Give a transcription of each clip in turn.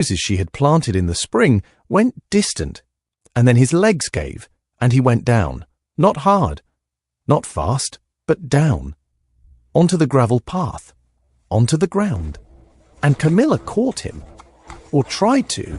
roses she had planted in the spring went distant, and then his legs gave, and he went down, not hard, not fast, but down, onto the gravel path, onto the ground. And Camilla caught him, or tried to,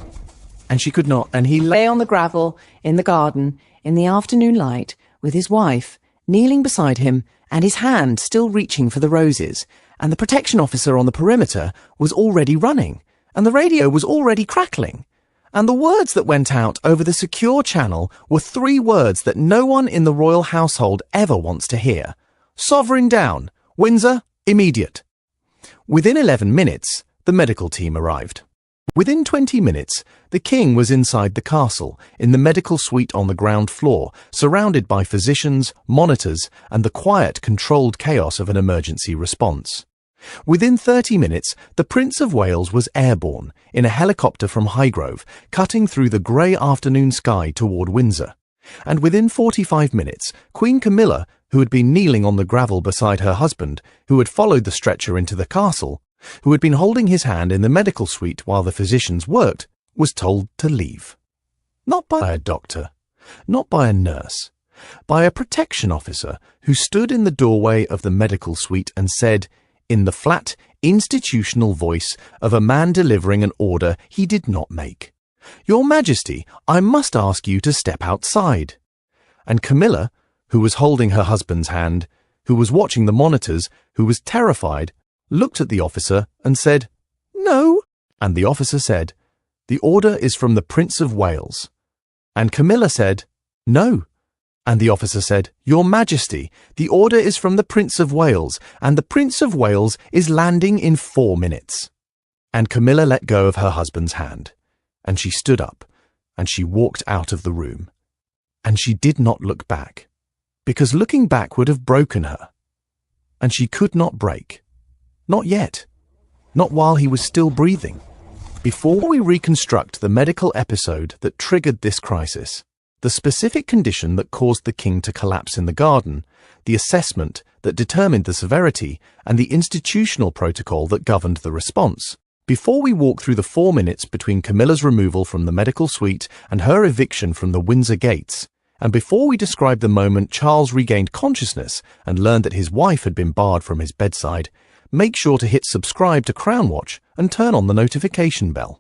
and she could not, and he lay on the gravel in the garden in the afternoon light with his wife kneeling beside him and his hand still reaching for the roses, and the protection officer on the perimeter was already running, and the radio was already crackling, and the words that went out over the secure channel were 3 words that no one in the royal household ever wants to hear. Sovereign down, Windsor, immediate. Within 11 minutes, the medical team arrived. Within 20 minutes, the king was inside the castle, in the medical suite on the ground floor, surrounded by physicians, monitors, and the quiet, controlled chaos of an emergency response. Within 30 minutes, the Prince of Wales was airborne, in a helicopter from Highgrove, cutting through the grey afternoon sky toward Windsor. And within 45 minutes, Queen Camilla, who had been kneeling on the gravel beside her husband, who had followed the stretcher into the castle, who had been holding his hand in the medical suite while the physicians worked, was told to leave. Not by a doctor, not by a nurse, by a protection officer who stood in the doorway of the medical suite and said, in the flat, institutional voice of a man delivering an order he did not make, "Your Majesty, I must ask you to step outside." And Camilla, who was holding her husband's hand, who was watching the monitors, who was terrified, looked at the officer and said, "No." And the officer said, "The order is from the Prince of Wales." And Camilla said, "No." And the officer said, "Your Majesty, the order is from the Prince of Wales, and the Prince of Wales is landing in 4 minutes. And Camilla let go of her husband's hand, and she stood up, and she walked out of the room. And she did not look back, because looking back would have broken her. And she could not break. Not yet. Not while he was still breathing. Before we reconstruct the medical episode that triggered this crisis, the specific condition that caused the king to collapse in the garden, the assessment that determined the severity, and the institutional protocol that governed the response, before we walk through the 4 minutes between Camilla's removal from the medical suite and her eviction from the Windsor gates, and before we describe the moment Charles regained consciousness and learned that his wife had been barred from his bedside, make sure to hit subscribe to Crown Watch and turn on the notification bell.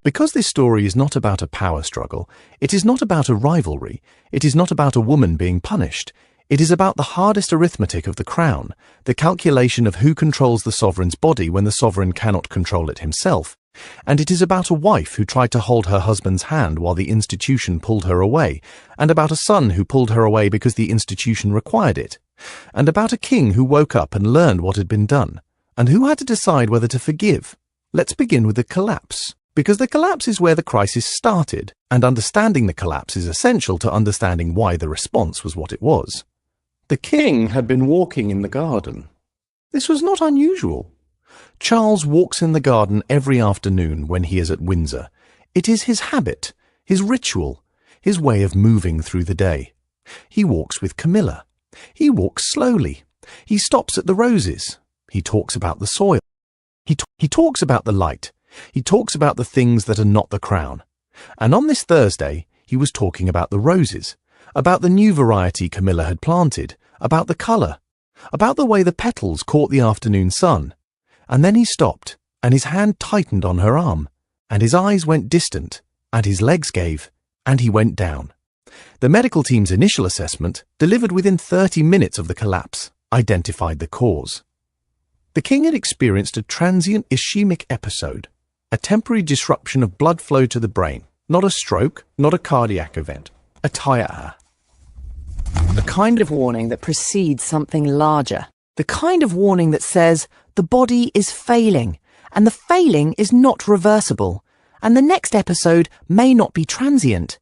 Because this story is not about a power struggle, it is not about a rivalry, it is not about a woman being punished, it is about the hardest arithmetic of the crown, the calculation of who controls the sovereign's body when the sovereign cannot control it himself, and it is about a wife who tried to hold her husband's hand while the institution pulled her away, and about a son who pulled her away because the institution required it, and about a king who woke up and learned what had been done, and who had to decide whether to forgive. Let's begin with the collapse, because the collapse is where the crisis started, and understanding the collapse is essential to understanding why the response was what it was. The king had been walking in the garden. This was not unusual. Charles walks in the garden every afternoon when he is at Windsor. It is his habit, his ritual, his way of moving through the day. He walks with Camilla. He walks slowly. He stops at the roses. He talks about the soil. He talks about the light. He talks about the things that are not the crown. And on this Thursday, he was talking about the roses, about the new variety Camilla had planted, about the colour, about the way the petals caught the afternoon sun. And then he stopped, and his hand tightened on her arm, and his eyes went distant, and his legs gave, and he went down. The medical team's initial assessment, delivered within 30 minutes of the collapse, identified the cause. The king had experienced a transient ischemic episode, a temporary disruption of blood flow to the brain, not a stroke, not a cardiac event, a tire. The kind of warning that precedes something larger. The kind of warning that says the body is failing, and the failing is not reversible, and the next episode may not be transient.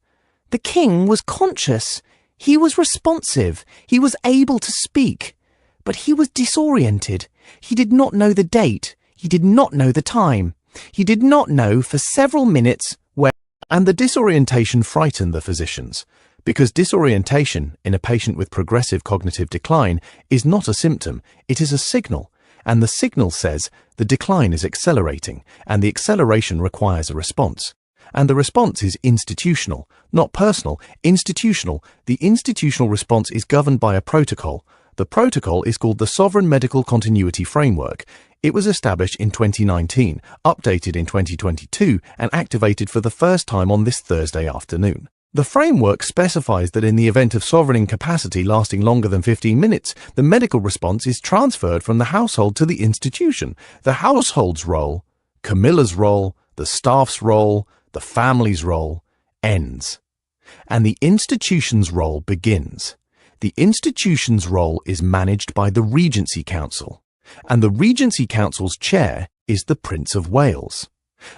The king was conscious. He was responsive. He was able to speak. But he was disoriented. He did not know the date. He did not know the time. He did not know for several minutes where. And the disorientation frightened the physicians, because disorientation in a patient with progressive cognitive decline is not a symptom, it is a signal, and the signal says the decline is accelerating, and the acceleration requires a response. And the response is institutional, not personal, institutional. The institutional response is governed by a protocol. The protocol is called the Sovereign Medical Continuity Framework. It was established in 2019, updated in 2022, and activated for the first time on this Thursday afternoon. The framework specifies that in the event of sovereign incapacity lasting longer than 15 minutes, the medical response is transferred from the household to the institution. The household's role, Camilla's role, the staff's role, the family's role, ends. And the institution's role begins. The institution's role is managed by the Regency Council, and the Regency Council's chair is the Prince of Wales.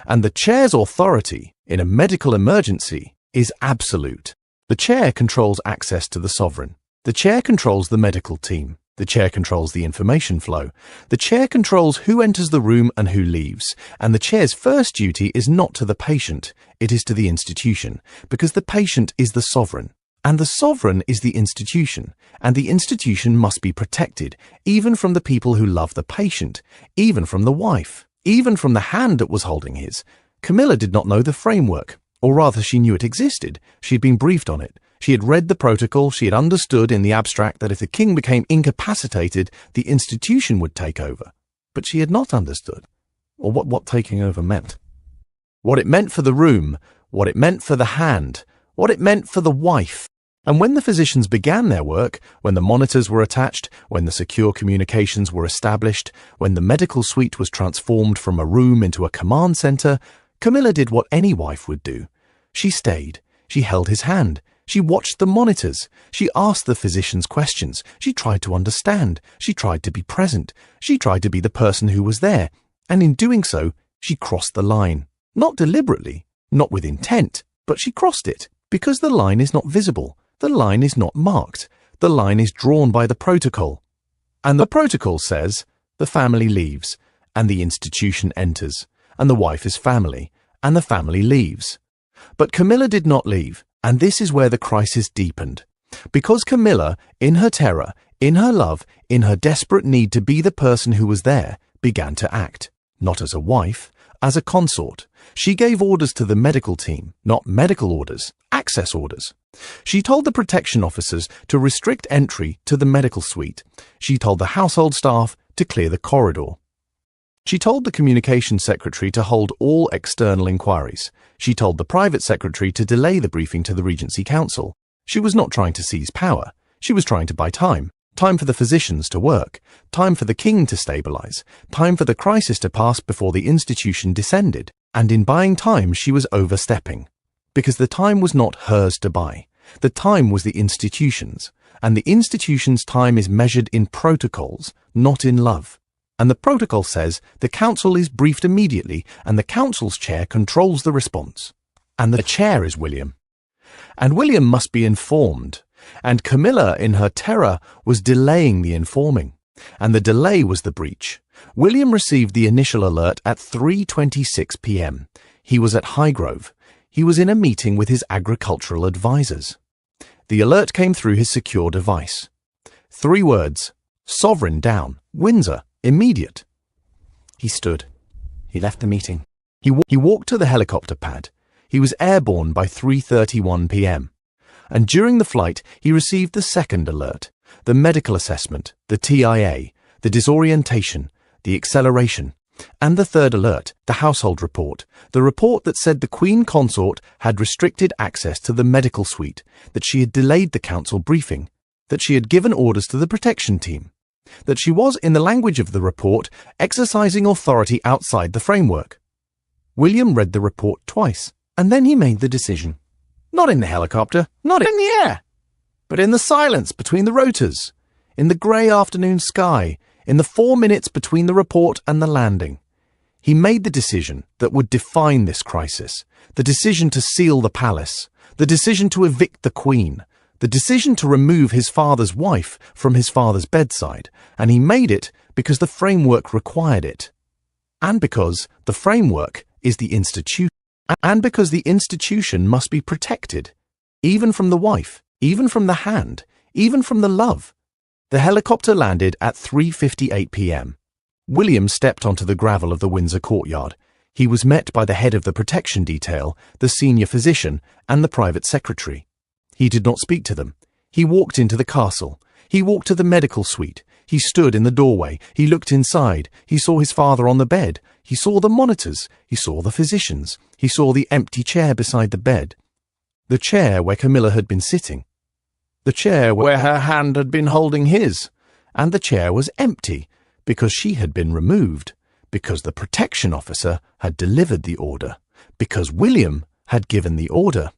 And the chair's authority in a medical emergency is absolute. The chair controls access to the sovereign. The chair controls the medical team. The chair controls the information flow. The chair controls who enters the room and who leaves. And the chair's first duty is not to the patient, it is to the institution, because the patient is the sovereign. And the sovereign is the institution, and the institution must be protected, even from the people who love the patient, even from the wife, even from the hand that was holding his. Camilla did not know the framework, or rather she knew it existed. She had been briefed on it. She had read the protocol. She had understood in the abstract that if the king became incapacitated, the institution would take over. But she had not understood, or what taking over meant. What it meant for the room, what it meant for the hand, what it meant for the wife. And when the physicians began their work, when the monitors were attached, when the secure communications were established, when the medical suite was transformed from a room into a command center, Camilla did what any wife would do. She stayed. She held his hand. She watched the monitors. She asked the physicians questions. She tried to understand. She tried to be present. She tried to be the person who was there. And in doing so, she crossed the line. Not deliberately, not with intent, but she crossed it, because the line is not visible. The line is not marked. The line is drawn by the protocol. And the protocol says, the family leaves, and the institution enters, and the wife is family, and the family leaves. But Camilla did not leave, and this is where the crisis deepened. Because Camilla, in her terror, in her love, in her desperate need to be the person who was there, began to act, not as a wife, as a consort. She gave orders to the medical team, not medical orders, access orders. She told the protection officers to restrict entry to the medical suite. She told the household staff to clear the corridor. She told the communications secretary to hold all external inquiries. She told the private secretary to delay the briefing to the Regency Council. She was not trying to seize power. She was trying to buy time. Time for the physicians to work. Time for the king to stabilize. Time for the crisis to pass before the institution descended. And in buying time, she was overstepping. Because the time was not hers to buy. The time was the institution's. And the institution's time is measured in protocols, not in love. And the protocol says the council is briefed immediately, and the council's chair controls the response. And the chair is William. And William must be informed. And Camilla, in her terror, was delaying the informing. And the delay was the breach. William received the initial alert at 3:26 p.m. He was at Highgrove. He was in a meeting with his agricultural advisors. The alert came through his secure device. 3 words: sovereign down, Windsor, immediate. He stood. He left the meeting. He walked to the helicopter pad. He was airborne by 3:31 p.m. And during the flight, he received the second alert, the medical assessment, the TIA, the disorientation, the acceleration, and the third alert, the household report, the report that said the Queen Consort had restricted access to the medical suite, that she had delayed the council briefing, that she had given orders to the protection team, that she was, in the language of the report, exercising authority outside the framework. William read the report twice, and then he made the decision. Not in the helicopter, not in the air, but in the silence between the rotors, in the grey afternoon sky, in the 4 minutes between the report and the landing. He made the decision that would define this crisis, the decision to seal the palace, the decision to evict the Queen, the decision to remove his father's wife from his father's bedside, and he made it because the framework required it, and because the framework is the institution, and because the institution must be protected, even from the wife, even from the hand, even from the love. The helicopter landed at 3:58 p.m. William stepped onto the gravel of the Windsor courtyard. He was met by the head of the protection detail, the senior physician, and the private secretary. He did not speak to them. He walked into the castle. He walked to the medical suite. He stood in the doorway. He looked inside. He saw his father on the bed. He saw the monitors. He saw the physicians. He saw the empty chair beside the bed. The chair where Camilla had been sitting. The chair where her hand had been holding his. And the chair was empty, because she had been removed, because the protection officer had delivered the order, because William had given the order,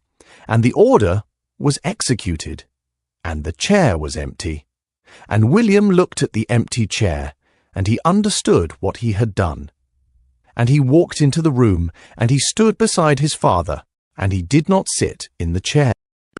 and the order was executed, and the chair was empty. And William looked at the empty chair, and he understood what he had done. And he walked into the room, and he stood beside his father, and he did not sit in the chair,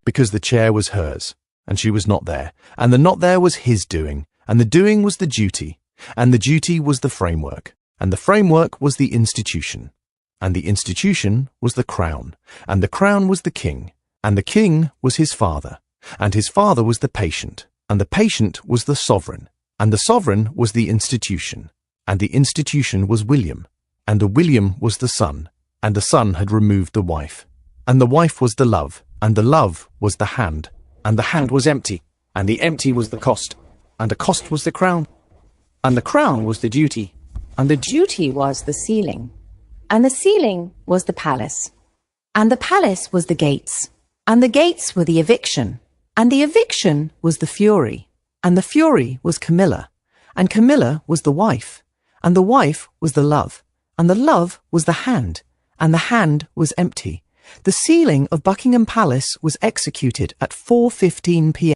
because the chair was hers, and she was not there, and the not there was his doing, and the doing was the duty, and the duty was the framework, and the framework was the institution, and the institution was the crown, and the crown was the king, and the king was his father, and his father was the patient, and the patient was the sovereign, and the sovereign was the institution, and the institution was William, and the William was the son, and the son had removed the wife, and the wife was the love, and the love was the hand, and the hand was empty, and the empty was the cost, and the cost was the crown, and the crown was the duty, and the duty was the ceiling, and the ceiling was the palace, and the palace was the gates, and the gates were the eviction, and the eviction was the fury, and the fury was Camilla, and Camilla was the wife, and the wife was the love, and the love was the hand, and the hand was empty. The ceiling of Buckingham Palace was executed at 4:15 p.m.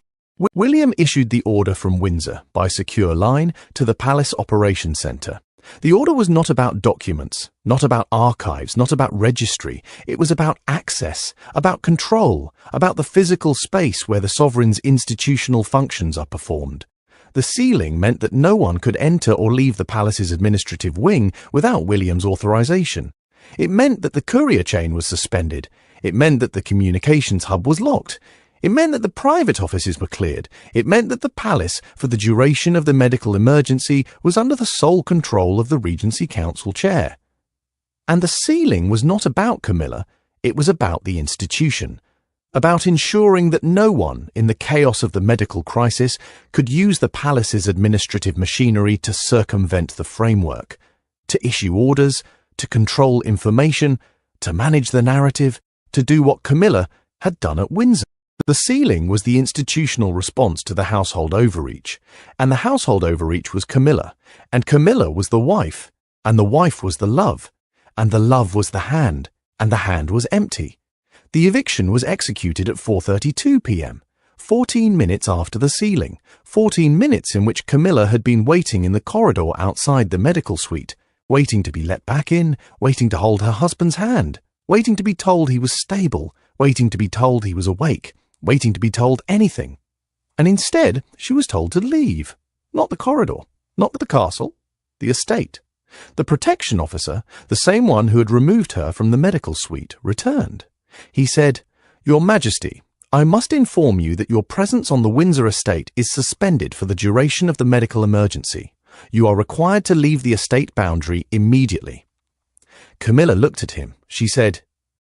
William issued the order from Windsor by secure line to the Palace Operations Centre. The order was not about documents, not about archives, not about registry. It was about access, about control, about the physical space where the sovereign's institutional functions are performed. The ceiling meant that no one could enter or leave the palace's administrative wing without William's authorization. It meant that the courier chain was suspended. It meant that the communications hub was locked. It meant that the private offices were cleared. It meant that the palace, for the duration of the medical emergency, was under the sole control of the Regency Council chair. And the ceiling was not about Camilla, it was about the institution, about ensuring that no one, in the chaos of the medical crisis, could use the palace's administrative machinery to circumvent the framework, to issue orders, to control information, to manage the narrative, to do what Camilla had done at Windsor. The ceiling was the institutional response to the household overreach, and the household overreach was Camilla, and Camilla was the wife, and the wife was the love, and the love was the hand, and the hand was empty. The eviction was executed at 4:32 p.m., 14 minutes after the ceiling, 14 minutes in which Camilla had been waiting in the corridor outside the medical suite, waiting to be let back in, waiting to hold her husband's hand, waiting to be told he was stable, waiting to be told he was awake, waiting to be told anything. And instead, she was told to leave. Not the corridor, not the castle, the estate. The protection officer, the same one who had removed her from the medical suite, returned. He said, "Your Majesty, I must inform you that your presence on the Windsor estate is suspended for the duration of the medical emergency. You are required to leave the estate boundary immediately." Camilla looked at him. She said,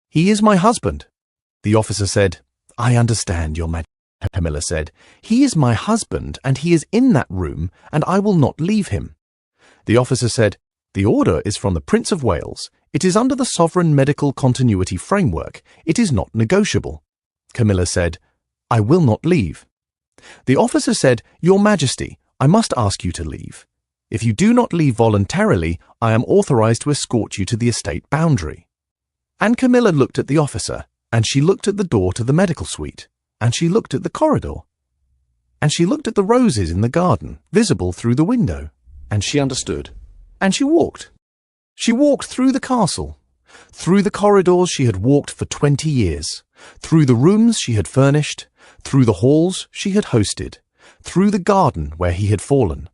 "He is my husband." The officer said, "I understand, Your Majesty," Camilla said. "He is my husband, and he is in that room, and I will not leave him." The officer said, "The order is from the Prince of Wales. It is under the Sovereign Medical Continuity Framework. It is not negotiable." Camilla said, "I will not leave." The officer said, "Your Majesty, I must ask you to leave. If you do not leave voluntarily, I am authorized to escort you to the estate boundary." And Camilla looked at the officer, and she looked at the door to the medical suite, and she looked at the corridor, and she looked at the roses in the garden, visible through the window, and she understood, and she walked. She walked through the castle, through the corridors she had walked for 20 years, through the rooms she had furnished, through the halls she had hosted, through the garden where he had fallen,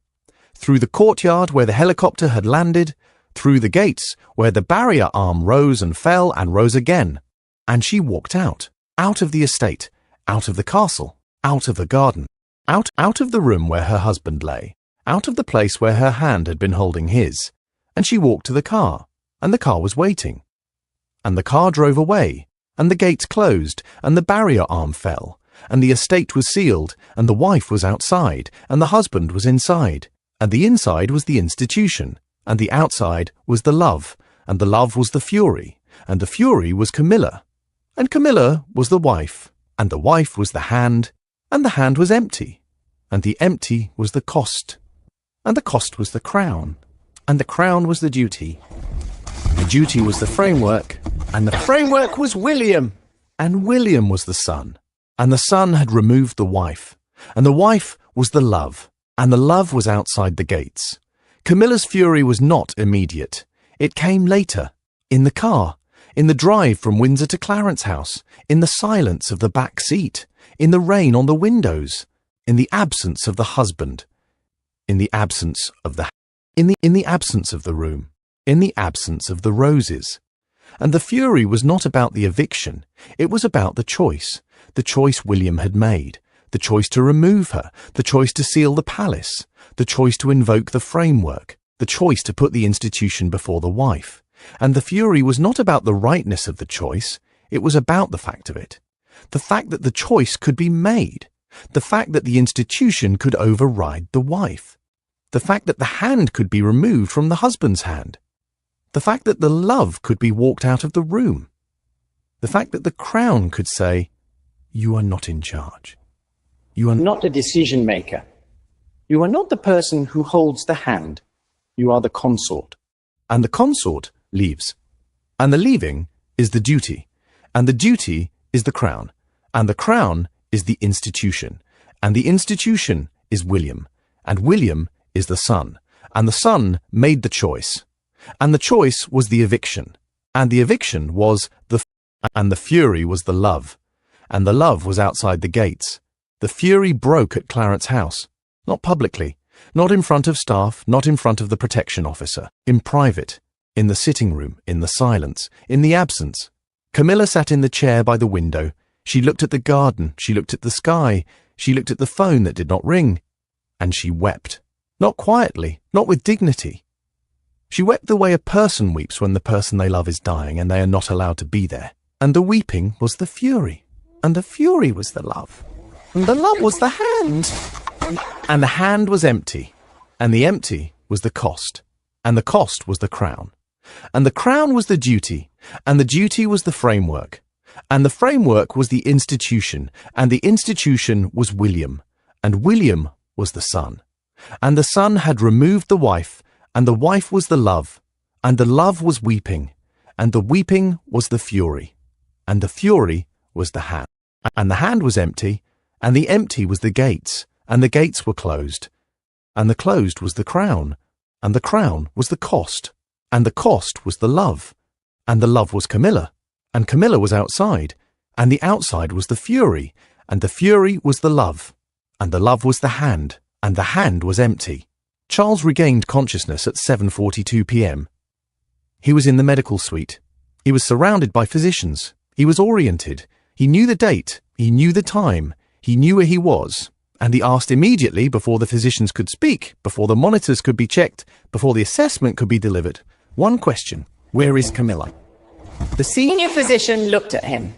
through the courtyard where the helicopter had landed, through the gates where the barrier arm rose and fell and rose again. And she walked out of the estate, out of the castle, out of the garden, out of the room where her husband lay, out of the place where her hand had been holding his, and she walked to the car, and the car was waiting. And the car drove away, and the gates closed, and the barrier arm fell, and the estate was sealed, and the wife was outside, and the husband was inside, and the inside was the institution, and the outside was the love, and the love was the fury, and the fury was Camilla, and Camilla was the wife, and the wife was the hand, and the hand was empty, and the empty was the cost, and the cost was the crown, and the crown was the duty. The duty was the framework, and the framework was William, and William was the son, and the son had removed the wife, and the wife was the love, and the love was outside the gates. Camilla's fury was not immediate. It came later, in the car, in the drive from Windsor to Clarence House, in the silence of the back seat, in the rain on the windows, in the absence of the husband, in the absence of the in the absence of the room, in the absence of the roses. And the fury was not about the eviction, it was about the choice William had made, the choice to remove her, the choice to seal the palace, the choice to invoke the framework, the choice to put the institution before the wife. And the fury was not about the rightness of the choice, it was about the fact of it. The fact that the choice could be made, the fact that the institution could override the wife, the fact that the hand could be removed from the husband's hand, the fact that the love could be walked out of the room, the fact that the crown could say, "You are not in charge. You are not the decision maker. You are not the person who holds the hand. You are the consort." And the consort leaves. And the leaving is the duty. And the duty is the crown. And the crown is the institution. And the institution is William. And William is the son. And the son made the choice. And the choice was the eviction. And the eviction was and the fury was the love. And the love was outside the gates. The fury broke at Clarence House. Not publicly. Not in front of staff, not in front of the protection officer. In private. In the sitting room. In the silence. In the absence. Camilla sat in the chair by the window. She looked at the garden. She looked at the sky. She looked at the phone that did not ring. And she wept. Not quietly. Not with dignity. She wept the way a person weeps when the person they love is dying and they are not allowed to be there. And the weeping was the fury. And the fury was the love. And the love was the hand. And the hand was empty. And the empty was the cost. And the cost was the crown. And the crown was the duty. And the duty was the framework. And the framework was the institution. And the institution was William. And William was the son. And the son had removed the wife. And the wife was the love. And the love was weeping. And the weeping was the fury. And the fury was the hand. And the hand was empty. And the empty was the gates. And the gates were closed. And the closed was the crown. And the crown was the cost. And the cost was the love. And the love was Camilla. And Camilla was outside. And the outside was the fury. And the fury was the love. And the love was the hand. And the hand was empty. Charles regained consciousness at 7:42 p.m. He was in the medical suite. He was surrounded by physicians. He was oriented. He knew the date. He knew the time. He knew where he was. And he asked immediately, before the physicians could speak, before the monitors could be checked, before the assessment could be delivered, one question: where is Camilla? The Senior physician looked at him.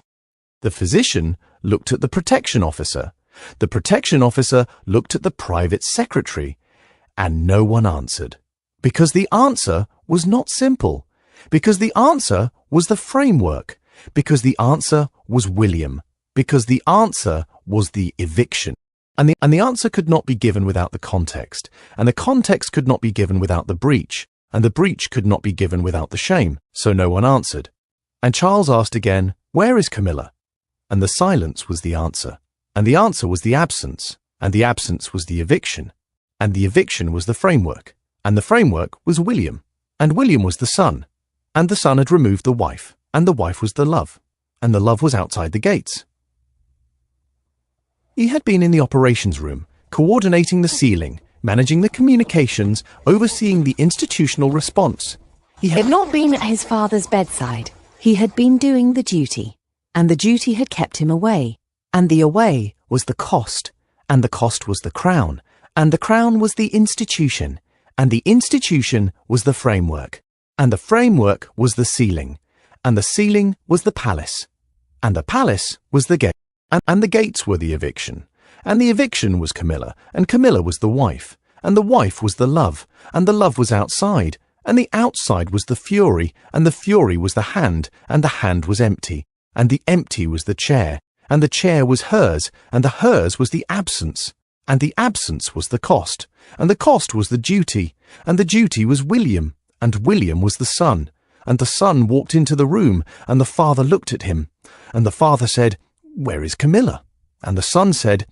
The physician looked at the protection officer. The protection officer looked at the private secretary. And no one answered. Because the answer was not simple. Because the answer was the framework. Because the answer was William. Because the answer was the eviction. And the answer could not be given without the context. And the context could not be given without the breach. And the breach could not be given without the shame. So no one answered. And Charles asked again, where is Camilla? And the silence was the answer. And the answer was the absence. And the absence was the eviction. And the eviction was the framework. And the framework was William. And William was the son. And the son had removed the wife. And the wife was the love. And the love was outside the gates. He had been in the operations room, coordinating the sealing, managing the communications, overseeing the institutional response. He had not been at his father's bedside. He had been doing the duty. And the duty had kept him away. And the away was the cost. And the cost was the crown. and the crown was the institution, and the institution was the framework, and the framework was the ceiling, and the ceiling was the palace, and the palace was the gate, and the gates were the eviction, and the eviction was Camilla, and Camilla was the wife, and the wife was the love, and the love was outside, and the outside was the fury, and the fury was the hand, and the hand was empty, and the empty was the chair, and the chair was hers, and the hers was the absence, and the absence was the cost, and the cost was the duty, and the duty was William, and William was the son, and the son walked into the room, and the father looked at him, and the father said, "Where is Camilla?" And the son said,